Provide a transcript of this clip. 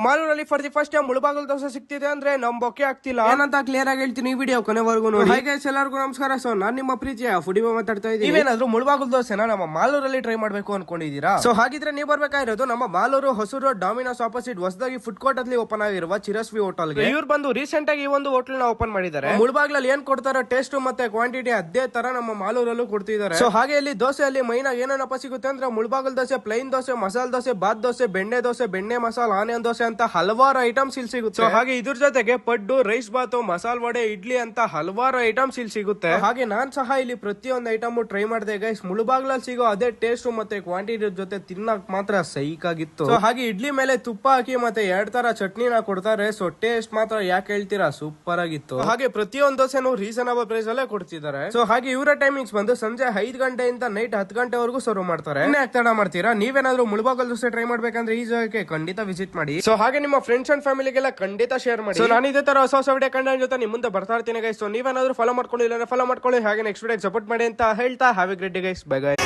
ಮಾಲೂರಲ್ಲಿ for the first time Mulbagal dosa ಸಿಗ್ತಿದೆ ಅಂದ್ರೆ ನಮ್ ಬೊಕ್ಕೆ ಆಗ್ತಿಲ್ಲ ಏನಂತ ಕ್ಲಿಯರ್ ಆಗಿ ಹೇಳ್ತೀನಿ ಈ ವಿಡಿಯೋ ಕೊನೆವರೆಗೂ ನೋಡಿ. ಹಾಗೆ ಎಲ್ಲರಿಗೂ ನಮಸ್ಕಾರ. ಸೊ ನಾನ್ ನಿಮ್ಮ ಪ್ರೀತಿಯ ಫುಡಿ ಮಾತಾಡ್ತಾ ಇದ್ದೀನಿ. ನೀವೇನಾದ್ರೂ ಮುಳಬಾಗಲ್ ದೋಸೆನ ನಮ್ಮ ಮಾಲೂರಲ್ಲಿ ಟ್ರೈ ಮಾಡ್ಬೇಕು ಅನ್ಕೊಂಡಿದೀರಾ? ಸೊ ಹಾಗಿದ್ರೆ ನೀವು ಬರ್ಬೇಕಾಗಿರೋದು ನಮ್ಮ ಮಾಲೂರು ಹೊಸೂರು ಡಾಮಿನೋಸ್ ಆಪೋಸಿಟ್ ಹೊಸದಾಗಿ ಫುಡ್ ಕೋರ್ಟ್ ಅಲ್ಲಿ ಓಪನ್ ಆಗಿರುವ ಚಿರಸ್ವಿ ಹೋಟೆಲ್ಗೆ. ಇವ್ರು ಬಂದು ರೀಸೆಂಟ್ ಆಗಿ ಈ ಒಂದು ಹೋಟೆಲ್ ನ ಓಪನ್ ಮಾಡಿದ್ದಾರೆ. ಮುಳಬಾಗ್ಲಲ್ಲಿ ಏನ್ ಕೊಡ್ತಾರೋ ಟೇಸ್ಟ್ ಮತ್ತೆ ಕ್ವಾಂಟಿಟಿ ಅದೇ ತರ ನಮ್ಮ ಮಾಲೂರಲ್ಲೂ ಕೊಡ್ತಿದ್ದಾರೆ. ಸೊ ಹಾಗೆ ಇಲ್ಲಿ ದೋಸೆಯಲ್ಲಿ ಮೈನ್ ಆಗಿ ಏನೇನಪ್ಪ ಸಿಗುತ್ತೆ ಅಂದ್ರೆ ಮುಳಬಾಗಲ್ ದೋಸೆ, ಪ್ಲೈನ್ ದೋಸೆ, ಮಸಾಲ ದೋಸೆ, ಬಾತ್ ದೋಸೆ, ಬೆಣ್ಣೆ ದೋಸೆ, ಬೆಣ್ಣೆ ಮಸಾಲ, ಆನಿಯನ್ ದೋಸೆ ಅಂತ ಹಲವಾರು ಐಟಮ್ಸ್ ಇಲ್ಲಿ ಸಿಗುತ್ತೆ. ಹಾಗೆ ಇದ್ರ ಜೊತೆಗೆ ಪಡ್ಡು, ರೈಸ್ ಬಾತು, ಮಸಾಲ ವಡೆ, ಇಡ್ಲಿ ಅಂತ ಹಲವಾರು ಐಟಮ್ಸ್ ಇಲ್ಲಿ ಸಿಗುತ್ತೆ. ಹಾಗೆ ನಾನ್ ಸಹ ಇಲ್ಲಿ ಪ್ರತಿಯೊಂದು ಐಟಮ್ ಟ್ರೈ ಮಾಡಿದೆ ಗೈಸ್. ಮುಳಬಾಗ್ಲಲ್ಲಿ ಸಿಗೋ ಅದೇ ಟೇಸ್ಟ್ ಮತ್ತೆ ಕ್ವಾಂಟಿಟಿ ಜೊತೆ ತಿನ್ನಕ್ ಮಾತ್ರ ಸೈಕ್ ಆಗಿತ್ತು. ಹಾಗೆ ಇಡ್ಲಿ ಮೇಲೆ ತುಪ್ಪ ಹಾಕಿ ಮತ್ತೆ 2 ತರ ಚಟ್ನಿನ ಕೊಡ್ತಾರೆ. ಸೊ ಟೇಸ್ಟ್ ಮಾತ್ರ ಯಾಕೆ ಹೇಳ್ತೀರಾ, ಸೂಪರ್ ಆಗಿತ್ತು. ಹಾಗೆ ಪ್ರತಿಯೊಂದು ದೋಸೆನೂ ರೀಸನಬಲ್ ಪ್ರೈಸ್ ಅಲ್ಲೇ ಕೊಡ್ತಿದ್ದಾರೆ. ಸೊ ಹಾಗೆ ಇವರ ಟೈಮಿಂಗ್ಸ್ ಬಂದು ಸಂಜೆ 5 ಗಂಟೆಯಿಂದ ನೈಟ್ 10 ಗಂಟೆವರೆಗೂ ಸರ್ವ್ ಮಾಡ್ತಾರೆ. ತಡ ಮಾಡ್ತೀರಾ? ನೀವೇನಾದ್ರೂ ಮುಳಬಾಗಲ್ ದೋಸೆ ಟ್ರೈ ಮಾಡ್ಬೇಕಂದ್ರೆ ಈ ಜಾಗಕ್ಕೆ ಖಂಡಿತ ವಿಸಿಟ್ ಮಾಡಿ. ಸೊ ಹಾಗೆ ನಿಮ್ಮ ಫ್ರೆಂಡ್ಸ್ ಅಂಡ್ ಫ್ಯಾಮಿಲಿಗೆಲ್ಲ ಖಂಡಿತ ಶೇರ್ ಮಾಡಿ. ಸೊ ನಾನು ಇದೇ ತರ ಹೊಸ ವಿಡಿಯೋ ಕಂಟೆಂಟ್ ಜೊತೆ ನಿಮ್ ಮುಂದೆ ಬರ್ತಾ ಇರ್ತೀನಿ ಗೈಸ್. ಸೊ ನೀವೇನಾದ್ರೂ ಫಾಲೋ ಮಾಡ್ಕೊಂಡಿಲ್ಲ ಫಾಲೋ ಮಾಡ್ಕೊಳ್ಳಿ. ಹಾಗೆ ನೆಕ್ಸ್ಟ್ ವಿಡಿಯೋಗೆ ಸಪೋರ್ಟ್ ಮಾಡಿ ಅಂತ ಹೇಳ್ತಾ have A great day guys. Bye guys.